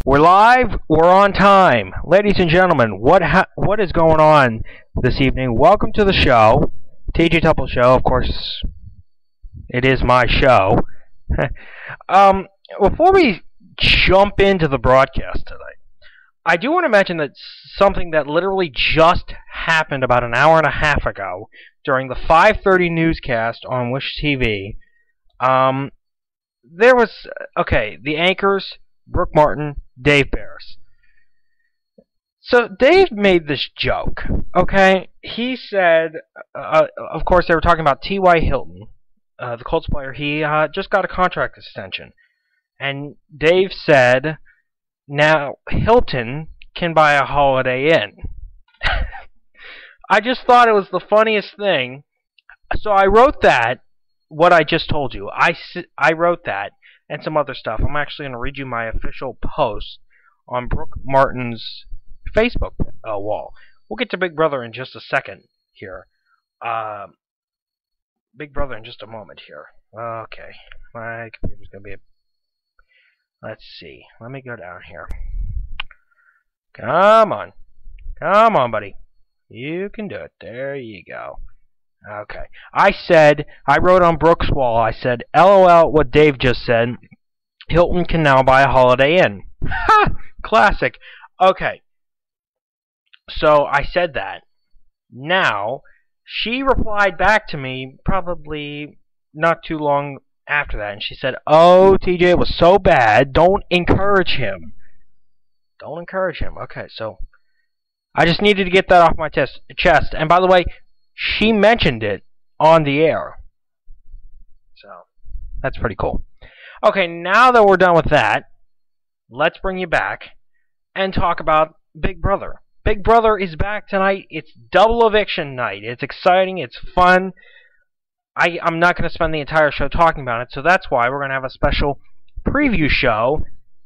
We're live. We're on time, ladies and gentlemen. What is going on this evening? Welcome to the show, TJ Tupple Show. Of course, it is my show. Before we jump into the broadcast tonight, I do want to mention that something that literally just happened about an hour and a half ago during the 5:30 newscast on Wish TV. There was the anchors, Brooke Martin, Dave Barris. So Dave made this joke, okay? He said, of course, they were talking about T.Y. Hilton, the Colts player. He just got a contract extension. And Dave said, now Hilton can buy a Holiday Inn. I just thought it was the funniest thing. So I wrote that, what I just told you. I wrote that and some other stuff. I'm actually going to read you my official post on Brooke Martin's Facebook wall. We'll get to Big Brother in just a second here. Big Brother in just a moment here. Okay. My computer's going to be Let's see. Let me go down here. Come on. Come on, buddy. You can do it. There you go. Okay. I wrote on Brooke's wall, I said, LOL what Dave just said. Hilton can now buy a Holiday Inn. Ha! Classic. Okay. So I said that. Now, she replied back to me probably not too long after that, and she said, oh, TJ, it was so bad. Don't encourage him. Don't encourage him. Okay, so I just needed to get that off my chest. And by the way, she mentioned it on the air. So, that's pretty cool. Okay, now that we're done with that, let's bring you back and talk about Big Brother. Big Brother is back tonight. It's double eviction night. It's exciting. It's fun. I'm not going to spend the entire show talking about it, so that's why we're going to have a special preview show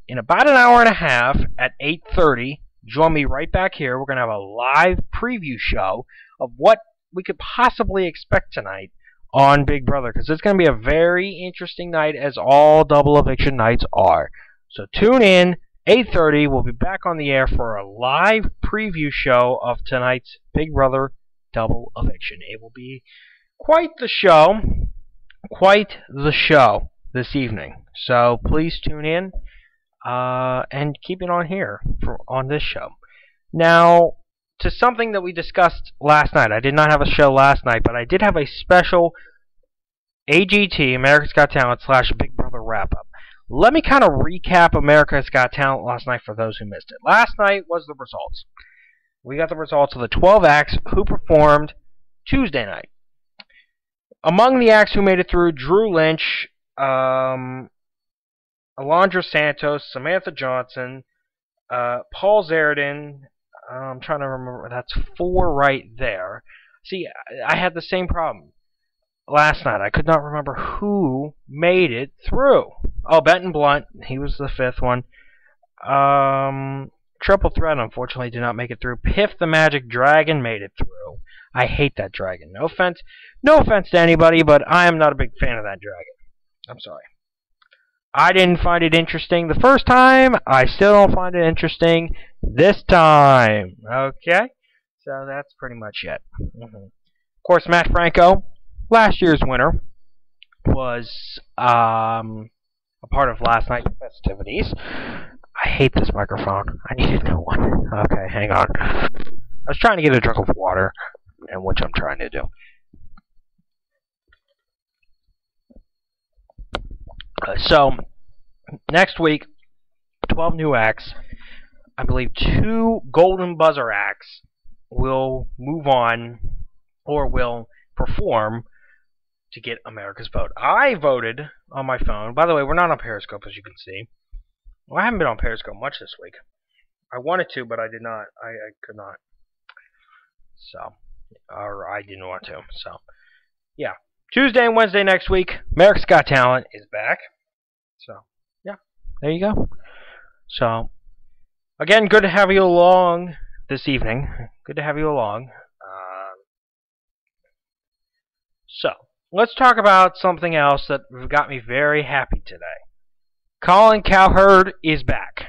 in about an hour and a half at 8:30. Join me right back here. We're going to have a live preview show of what we could possibly expect tonight on Big Brother, because it's going to be a very interesting night, as all double eviction nights are. So tune in, 8:30. We'll be back on the air for a live preview show of tonight's Big Brother double eviction. It will be quite the show this evening. So please tune in and keep it on here on this show. Now, to something that we discussed last night. I did not have a show last night, but I did have a special AGT, America's Got Talent / Big Brother wrap-up. Let me kind of recap America's Got Talent last night for those who missed it. Last night was the results. We got the results of the 12 acts who performed Tuesday night. Among the acts who made it through, Drew Lynch, Alondra Santos, Samantha Johnson, Paul Zerdin. I'm trying to remember. That's 4 right there. See, I had the same problem last night. I could not remember who made it through. Oh, Benton Blunt. He was the 5th one. Triple Threat, unfortunately, did not make it through. Piff the Magic Dragon made it through. I hate that dragon. No offense to anybody, but I am not a big fan of that dragon. I'm sorry. I didn't find it interesting the first time. I still don't find it interesting this time. Okay? So that's pretty much it. Of course, Matt Franco, last year's winner, was a part of last night's festivities. I hate this microphone. I need a new one. Okay, hang on. I was trying to get a drink of water, and which I'm trying to do. So, next week, 12 new acts. I believe 2 Golden Buzzer acts will move on or will perform to get America's vote. I voted on my phone. By the way, we're not on Periscope, as you can see. Well, I haven't been on Periscope much this week. I wanted to, but I did not. I could not. So, or I didn't want to. So, yeah. Tuesday and Wednesday next week, America's Got Talent is back. So, yeah, there you go. So, again, good to have you along this evening. Good to have you along. So, let's talk about something else that got me very happy today. Colin Cowherd is back.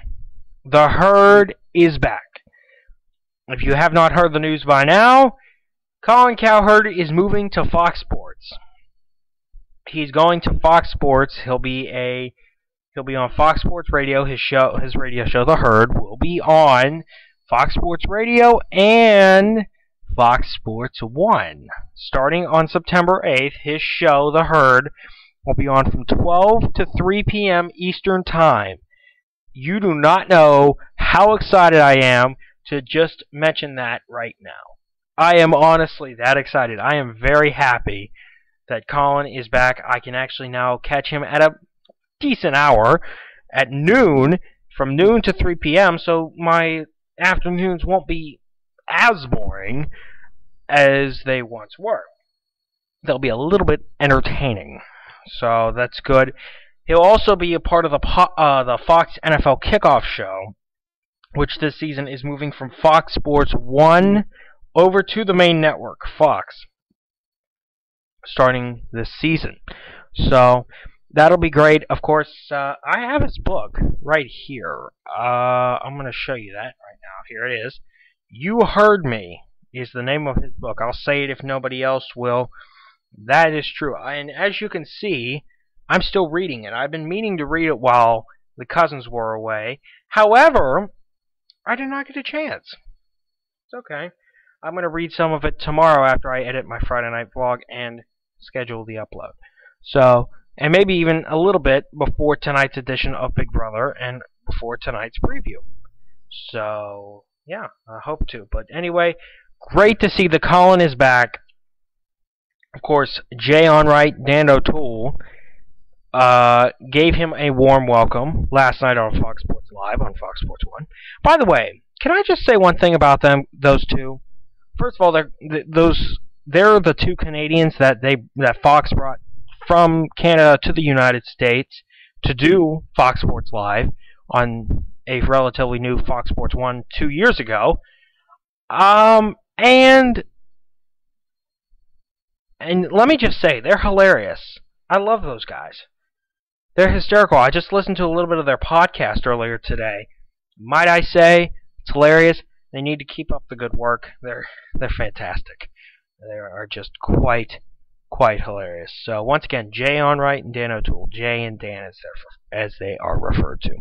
The Herd is back. If you have not heard the news by now, Colin Cowherd is moving to Fox Sports. He's going to Fox Sports. He'll be on Fox Sports Radio. His radio show, The Herd, will be on Fox Sports Radio and Fox Sports 1. Starting on September 8th, his show, The Herd, will be on from 12 to 3 p.m. Eastern Time. You do not know how excited I am to just mention that right now. I am honestly that excited. I am very happy that Colin is back. I can actually now catch him at a decent hour at noon, from noon to 3 p.m., so my afternoons won't be as boring as they once were. They'll be a little bit entertaining, so that's good. He'll also be a part of the Fox NFL Kickoff Show, which this season is moving from Fox Sports 1 over to the main network, Fox, starting this season. So that'll be great. Of course, I have his book right here. I'm going to show you that right now. Here it is. You Heard Me is the name of his book. I'll say it if nobody else will. That is true. And as you can see, I'm still reading it. I've been meaning to read it while the cousins were away. However, I did not get a chance. It's okay. I'm going to read some of it tomorrow after I edit my Friday night vlog and schedule the upload. So, and maybe even a little bit before tonight's edition of Big Brother and before tonight's preview. So, yeah, I hope to. But anyway, great to see the Colin is back. Of course, Jay Onright, Dan O'Toole gave him a warm welcome last night on Fox Sports Live on Fox Sports 1. By the way, can I just say one thing about those two? First of all, they're the two Canadians that Fox brought from Canada to the United States to do Fox Sports Live on a relatively new Fox Sports 1 2 years ago. And let me just say, they're hilarious. I love those guys. They're hysterical. I just listened to a little bit of their podcast earlier today. Might I say, it's hilarious. They need to keep up the good work. They're fantastic. They are just quite hilarious. So once again, Jay Onright and Dan O'Toole. Jay and Dan as they are referred to.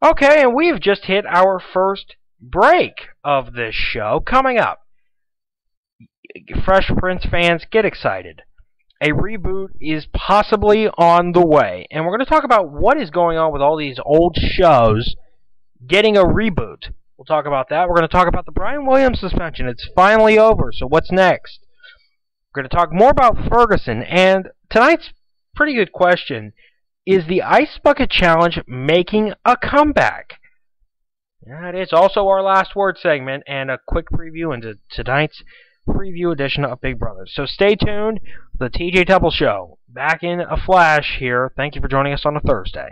Okay, and we've just hit our first break of this show. Coming up, Fresh Prince fans, get excited. A reboot is possibly on the way. And we're going to talk about what is going on with all these old shows getting a reboot. We'll talk about that. We're going to talk about the Brian Williams suspension. It's finally over, so what's next? We're going to talk more about Ferguson. And tonight's pretty good question, is the Ice Bucket Challenge making a comeback? Yeah, it is also our last word segment and a quick preview into tonight's preview edition of Big Brother. So stay tuned. The TJ Tupple Show. Back in a flash here. Thank you for joining us on a Thursday.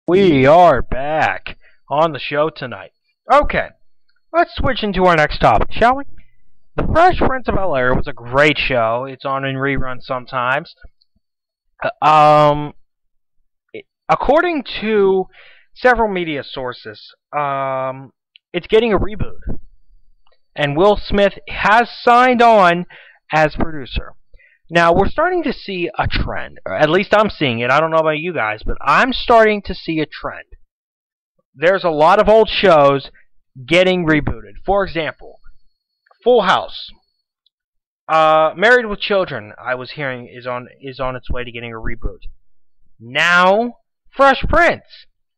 We are back on the show tonight. Okay, let's switch into our next topic, shall we? The Fresh Prince of Bel-Air was a great show. It's on in reruns sometimes. Um, According to several media sources, it's getting a reboot, and Will Smith has signed on as producer. Now, we're starting to see a trend, or at least I'm seeing it. I don't know about you guys, but I'm starting to see a trend. There's a lot of old shows getting rebooted. For example, Full House. Married with Children, I was hearing, is on its way to getting a reboot. Now, Fresh Prince.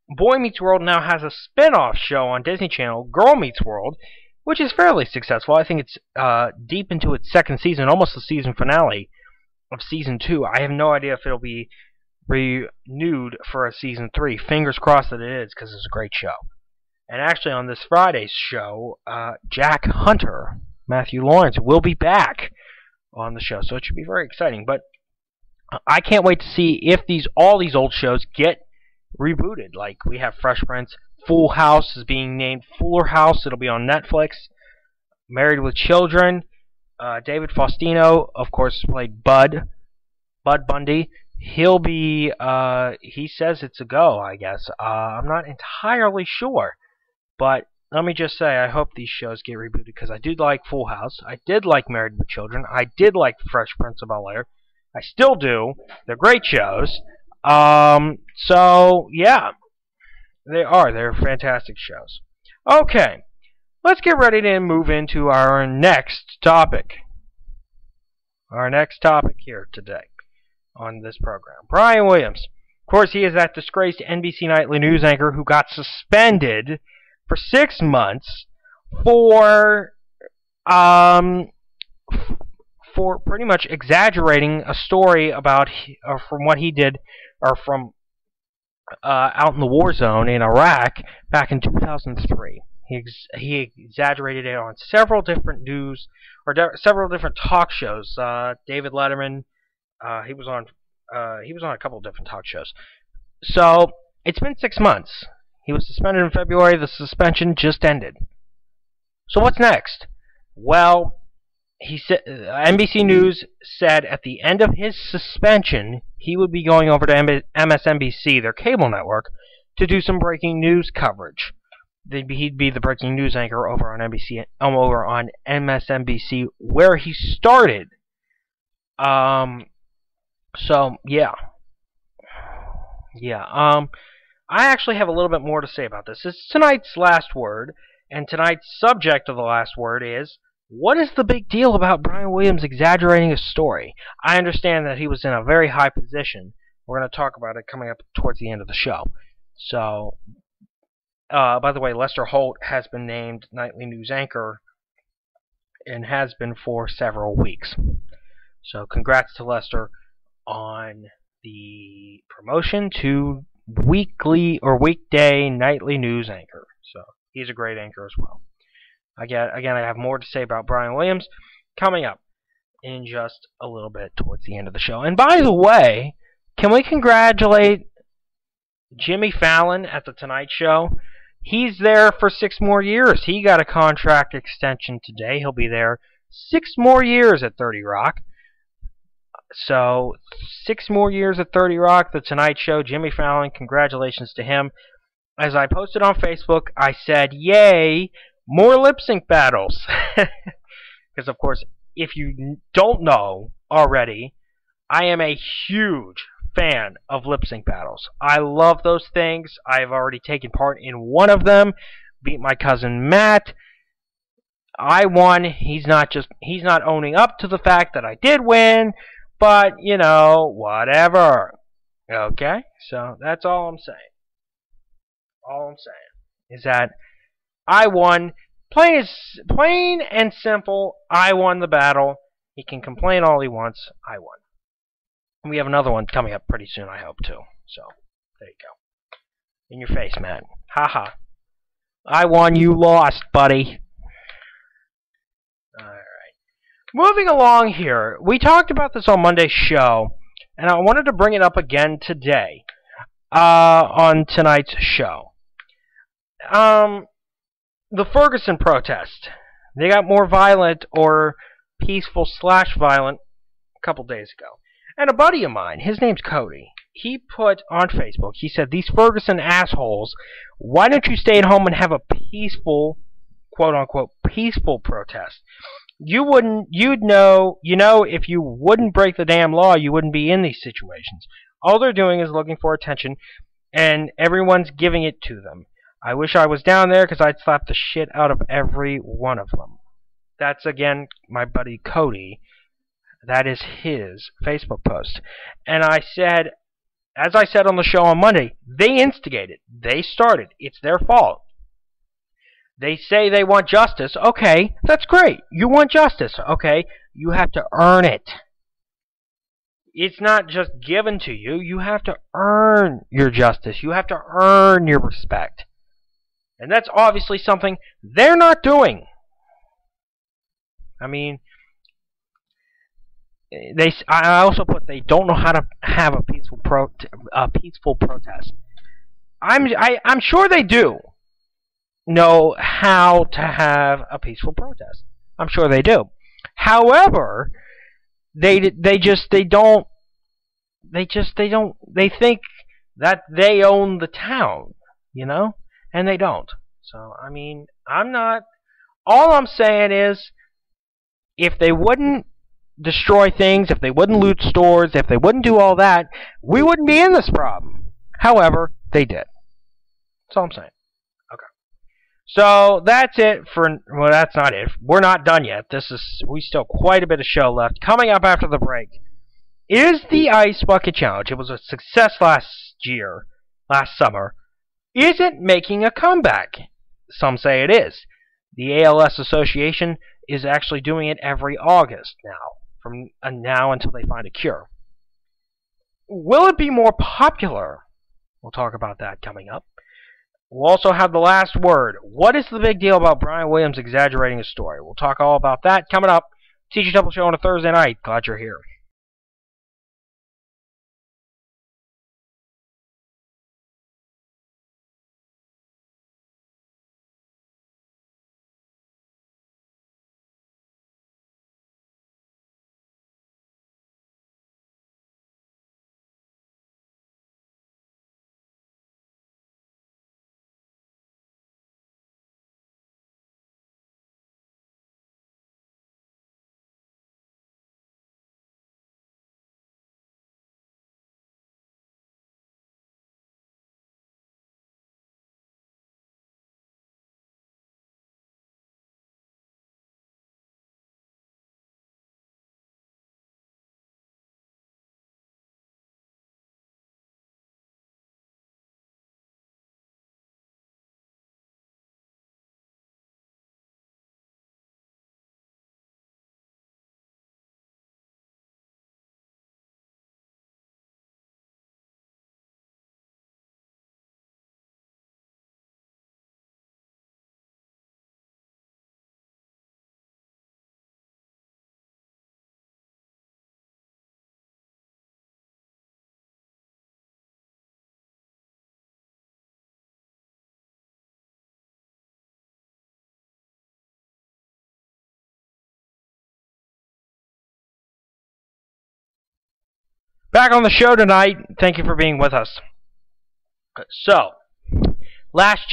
Boy Meets World now has a spin-off show on Disney Channel, Girl Meets World, which is fairly successful. I think it's deep into its second season, almost the season finale of season 2. I have no idea if it'll be renewed for a season 3. Fingers crossed that it is, because it's a great show. And actually, on this Friday's show, Jack Hunter, Matthew Lawrence, will be back on the show, so it should be very exciting. But I can't wait to see if all these old shows get rebooted. Like, we have Fresh Prince, Full House is being named Fuller House. It'll be on Netflix. Married with Children. David Faustino, of course, played Bud Bundy. He'll be, he says it's a go, I guess. I'm not entirely sure. But let me just say, I hope these shows get rebooted, because I did like Full House. I did like Married with Children. I did like Fresh Prince of Bel-Air. I still do. They're great shows. So, yeah. They are. They're fantastic shows. Okay. Let's get ready to move into our next topic. Our next topic here today on this program. Brian Williams. Of course, he is that disgraced NBC Nightly News anchor who got suspended for 6 months for pretty much exaggerating a story about from what he did, or from out in the war zone in Iraq back in 2003. He exaggerated it on several different news, or several different talk shows. David Letterman, he was on a couple of different talk shows. So it's been 6 months. He was suspended in February. The suspension just ended. So what's next? Well, he said NBC News said at the end of his suspension, he would be going over to MSNBC, their cable network, to do some breaking news coverage. He'd be the breaking news anchor over on MSNBC, where he started. So yeah. I actually have a little bit more to say about this. It's tonight's last word, and tonight's subject of the last word is, what is the big deal about Brian Williams exaggerating a story? I understand that he was in a very high position. We're going to talk about it coming up towards the end of the show. So, by the way, Lester Holt has been named nightly news anchor and has been for several weeks. So congrats to Lester on the promotion to weekly or weekday nightly news anchor. So he's a great anchor as well. Again, I have more to say about Brian Williams coming up in just a little bit towards the end of the show. And by the way, can we congratulate Jimmy Fallon at the Tonight Show? He's there for 6 more years. He got a contract extension today. He'll be there 6 more years at 30 Rock. So, 6 more years at 30 Rock, The Tonight Show, Jimmy Fallon, congratulations to him. As I posted on Facebook, I said, yay, more lip sync battles. Because, of course, if you don't know already, I am a huge fan of lip sync battles. I love those things. I've already taken part in one of them, beat my cousin Matt. I won. He's not owning up to the fact that I did win. But, you know, whatever. Okay? So, that's all I'm saying. All I'm saying is that I won. Plain and simple, I won the battle. He can complain all he wants. I won. And we have another one coming up pretty soon, I hope, too. So, there you go. In your face, Matt. Haha. I won, you lost, buddy. Alright. Moving along here, we talked about this on Monday's show, and I wanted to bring it up again today. on tonight's show. The Ferguson protest. They got more violent or peaceful / violent a couple days ago. And a buddy of mine, his name's Cody, he put on Facebook, he said, these Ferguson assholes, why don't you stay at home and have a peaceful, quote unquote, peaceful protest? You'd know, if you wouldn't break the damn law, you wouldn't be in these situations. All they're doing is looking for attention, and everyone's giving it to them. I wish I was down there because I'd slap the shit out of every one of them. That's, again, my buddy Cody. That is his Facebook post. And I said, as I said on the show on Monday, they instigated. They started. It's their fault. They say they want justice. Okay, that's great. You want justice. Okay, you have to earn it. It's not just given to you. You have to earn your justice. You have to earn your respect. And that's obviously something they're not doing. I mean, I also put they don't know how to have a peaceful protest. I'm sure they do know how to have a peaceful protest. I'm sure they do. However, they think that they own the town, and they don't. So, I mean, all I'm saying is, if they wouldn't destroy things, if they wouldn't loot stores, if they wouldn't do all that, we wouldn't be in this problem. However, they did. That's all I'm saying. Okay. So that's it well, that's not it. We're not done yet. We still quite a bit of show left. Coming up after the break is the Ice Bucket Challenge. It was a success last summer. Is it making a comeback? Some say it is. The ALS Association is actually doing it every August now, from now until they find a cure. Will it be more popular? We'll talk about that coming up. We'll also have the last word. What is the big deal about Brian Williams exaggerating his story? We'll talk all about that coming up. TG Double Show on a Thursday night. Glad you're here. Back on the show tonight. Thank you for being with us. So, last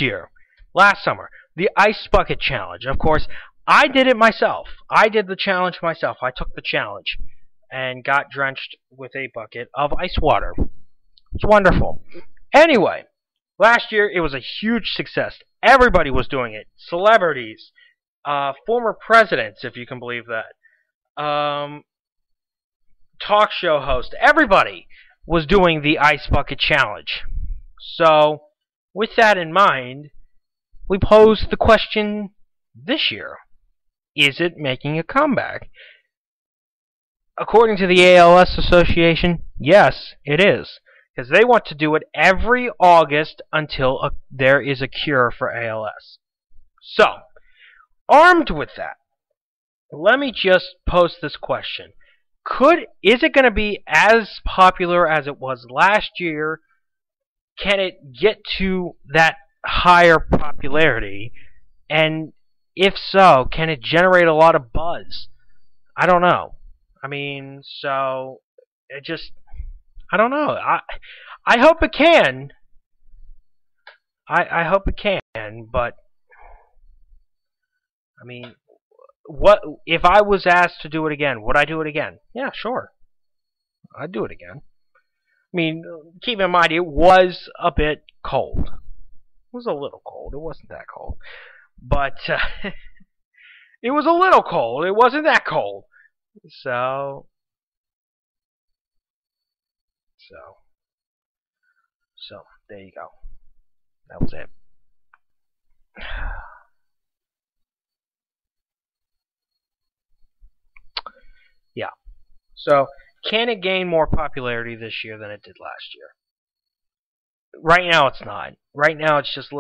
summer, the Ice Bucket Challenge. Of course, I did it myself. I did the challenge myself. I took the challenge and got drenched with a bucket of ice water. It's wonderful. Anyway, last year it was a huge success. Everybody was doing it. Celebrities, former presidents, if you can believe that. Talk show host, everybody was doing the Ice Bucket Challenge. So, with that in mind, we posed the question this year. Is it making a comeback? According to the ALS Association, yes, it is. Because they want to do it every August until there is a cure for ALS. So, armed with that, let me just pose this question. Is it going to be as popular as it was last year can it get to that higher popularity? And if so, can it generate a lot of buzz? I don't know. I mean, so it just I don't know. I hope it can. I hope it can, but I mean, what if I was asked to do it again? Would I do it again? Yeah, sure. I'd do it again. I mean, keep in mind it was a bit cold. It was a little cold. It wasn't that cold, but it was a little cold. It wasn't that cold. So, so, so there you go. That was it. Yeah. So, can it gain more popularity this year than it did last year? Right now, it's not. Right now, it's just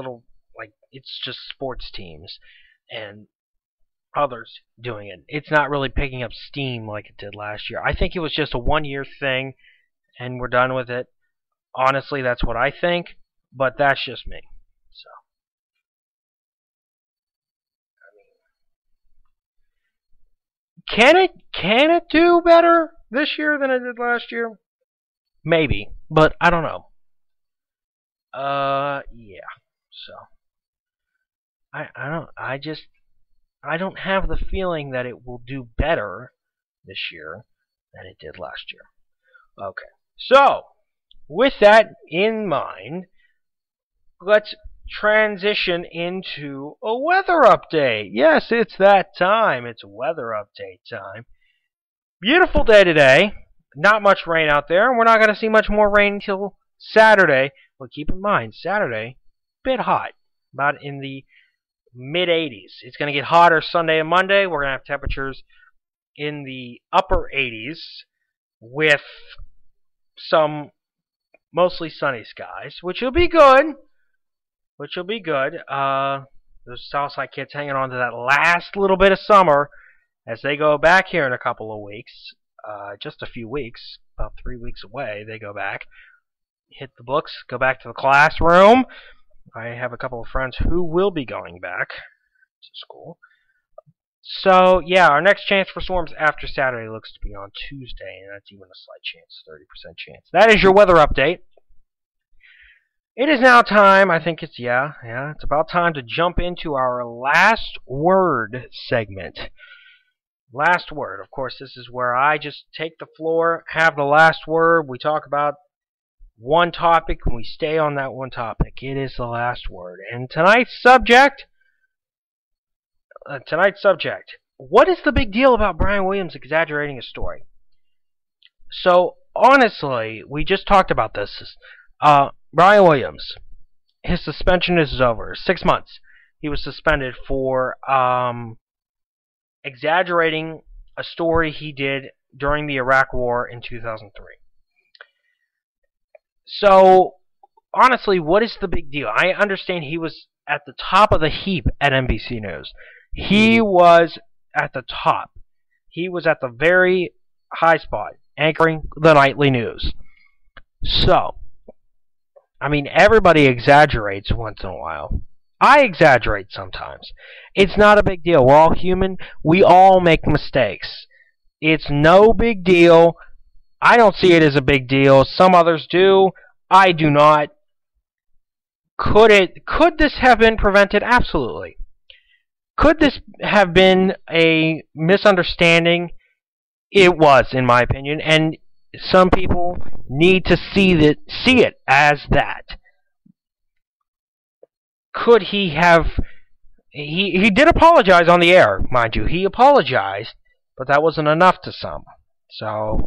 it's just sports teams and others doing it. It's not really picking up steam like it did last year. I think it was just a 1 year thing, and we're done with it. Honestly, that's what I think, but that's just me. So, can it do better this year than it did last year? Maybe, but I don't know. Yeah. So I don't have the feeling that it will do better this year than it did last year. Okay. So, with that in mind, let's transition into a weather update. Yes, it's that time. It's weather update time. Beautiful day today. Not much rain out there. We're not going to see much more rain until Saturday. But keep in mind, Saturday, bit hot. About in the mid 80s. It's going to get hotter Sunday and Monday. We're going to have temperatures in the upper 80s with some mostly sunny skies, which will be good. Those Southside kids hanging on to that last little bit of summer as they go back here in a couple of weeks. Just a few weeks, about 3 weeks away, they go back. Hit the books, go back to the classroom. I have a couple of friends who will be going back to school. So, yeah, our next chance for storms after Saturday looks to be on Tuesday, and that's even a slight chance, 30% chance. That is your weather update. It is now time, I think it's about time to jump into our last word segment. Last word. Of course, this is where I just take the floor, have the last word. We talk about one topic, and we stay on that one topic. It is the last word. And tonight's subject, what is the big deal about Brian Williams exaggerating a story? So, honestly, we just talked about this. Brian Williams, his suspension is over. 6 months. He was suspended for exaggerating a story he did during the Iraq War in 2003. So, honestly, what is the big deal? I understand he was at the top of the heap at NBC News. He was at the top. He was at the very high spot, anchoring the nightly news. So, I mean, everybody exaggerates once in a while. I exaggerate sometimes. It's not a big deal. We're all human. We all make mistakes. It's no big deal. I don't see it as a big deal. Some others do. I do not. Could this have been prevented? Absolutely. Could this have been a misunderstanding? It was, in my opinion, and some people need to see it as that. Could he have... He did apologize on the air, mind you. He apologized, but that wasn't enough to some. So...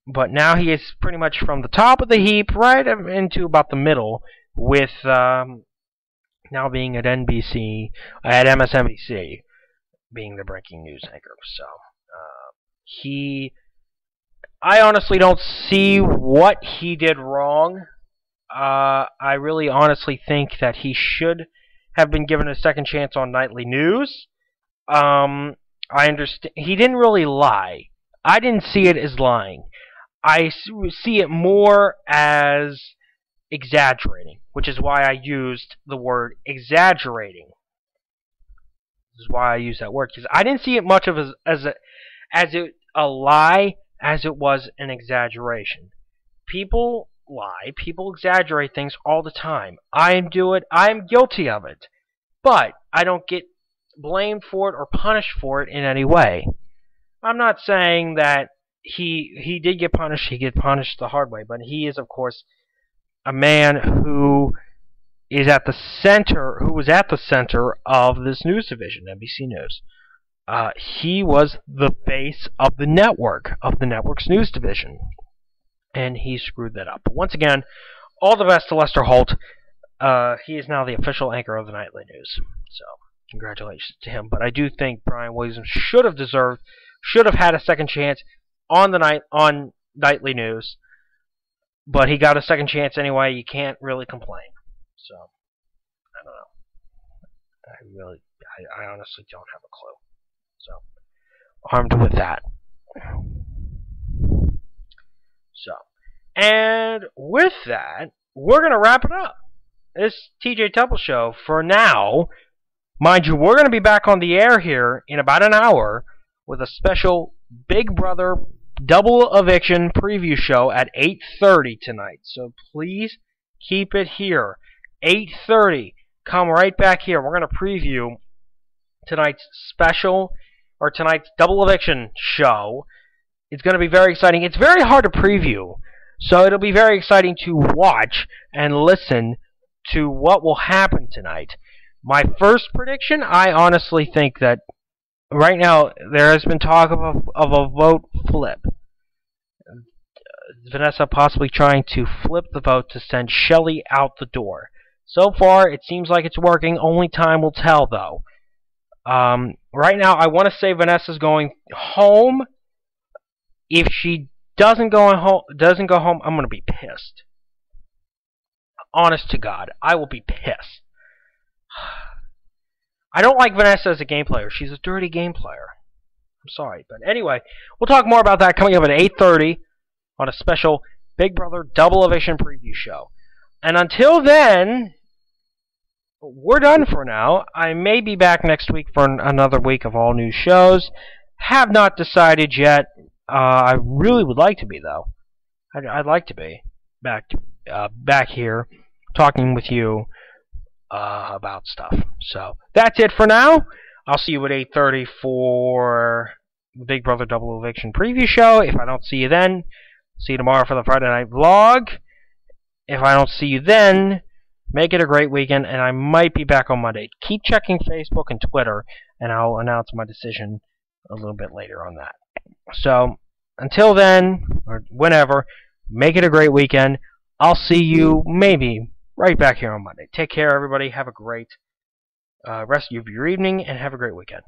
But now he is pretty much from the top of the heap right into about the middle, with now being at NBC, at MSNBC, being the breaking news anchor. So I honestly don't see what he did wrong. I really honestly think that he should have been given a second chance on nightly news. I understand he didn't really lie. I didn't see it as lying. I see it more as exaggerating, which is why I used the word exaggerating. This is why I use that word, because I didn't see it much of a lie as it was an exaggeration. People lie, people exaggerate things all the time. I do it, I am guilty of it. But I don't get blamed for it or punished for it in any way. I'm not saying that he did get punished, he get punished the hard way, but he is, of course, a man who was at the center of this news division, NBC News. He was the face of the network's news division, and he screwed that up. But once again, all the best to Lester Holt. He is now the official anchor of the nightly news. So, congratulations to him. But I do think Brian Williams should have had a second chance on nightly news. But he got a second chance anyway. You can't really complain. So, I don't know. I honestly don't have a clue. So, armed with that. So, and with that, we're going to wrap it up. This TJ Temple Show, for now, mind you, we're going to be back on the air here in about an hour with a special Big Brother double eviction preview show at 8:30 tonight. So please keep it here. 8:30. Come right back here. We're going to preview tonight's double eviction show. It's going to be very exciting. It's very hard to preview, so it'll be very exciting to watch and listen to what will happen tonight. My first prediction, I honestly think that right now there has been talk of a vote flip. Vanessa possibly trying to flip the vote to send Shelley out the door. So far, it seems like it's working. Only time will tell, though. Right now, I want to say Vanessa's going home. If she doesn't go home, I'm going to be pissed. Honest to God, I will be pissed. I don't like Vanessa as a game player. She's a dirty game player. I'm sorry. But anyway, we'll talk more about that coming up at 8:30 on a special Big Brother double eviction preview show. And until then, we're done for now. I may be back next week for another week of all new shows. Have not decided yet. I really would like to be, though. I'd like to be back here talking with you about stuff. So that's it for now. I'll see you at 8:30 for the Big Brother Double Eviction preview show. If I don't see you then, see you tomorrow for the Friday night vlog. If I don't see you then, make it a great weekend, and I might be back on Monday. Keep checking Facebook and Twitter, and I'll announce my decision a little bit later on that. So, until then, or whenever, make it a great weekend. I'll see you maybe right back here on Monday. Take care, everybody. Have a great rest of your evening, and have a great weekend.